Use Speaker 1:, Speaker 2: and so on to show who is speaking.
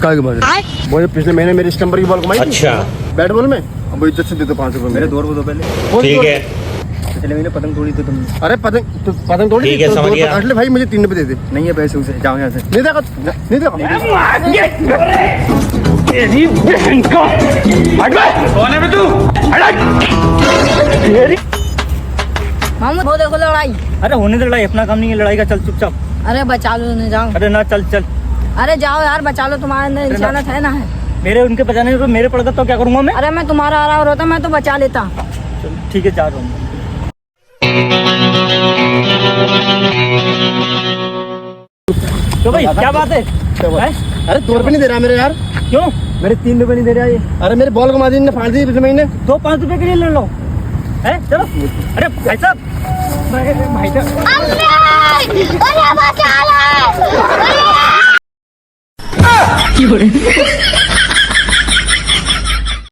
Speaker 1: क्या के बारे वो जो पिछले महीने मेरी स्टम्पर की बॉल घुमाई थी
Speaker 2: अच्छा
Speaker 1: बैट बॉल में, अब इज्जत से दे दो 5 रुपए
Speaker 3: मेरे 2 रुपए दो पहले।
Speaker 2: ठीक है
Speaker 3: पिछले महीने पतंग तोड़ी थी तुमने।
Speaker 1: अरे पतंग तोड़ी
Speaker 2: ठीक है,
Speaker 1: तो
Speaker 2: समझ
Speaker 1: दो
Speaker 2: गया।
Speaker 1: काट ले भाई, मुझे 3 रुपए दे दे।
Speaker 3: नहीं है पैसे उसे, जाओ यहाँ से।
Speaker 1: नहीं देगा, नहीं देगा।
Speaker 4: मामू वो देखो लड़ाई।
Speaker 3: अरे होने दे लड़ाई, अपना काम नहीं है लड़ाई का, चल चुपचाप।
Speaker 4: अरे बचा लो, नहीं जाओ।
Speaker 3: अरे ना चल चल,
Speaker 4: अरे जाओ यार, बचा लो, तुम्हारे अंदर इंसानियत है ना है।
Speaker 3: मेरे उनके बचाने तो मेरे पड़ता तो क्या करूंगा मैं।
Speaker 4: अरे मैं तुम्हारा आ रहा होता मैं तो बचा लेता।
Speaker 3: चल, ठीक है जा रहा हूँ। तो भाई क्या बात है? हैं?
Speaker 1: अरे 2 रुपए नहीं दे रहा मेरे यार।
Speaker 3: क्यों? मेरे 3 रुपए नहीं दे रहा ये।
Speaker 1: अरे मेरे बॉल घुमा दी ने, फाड़ दी पिछले महीने।
Speaker 3: तो 5 रुपए के लिए ले लो है, चलो। अरे भाई साहब, भाई साहब
Speaker 5: अरे बचा लो।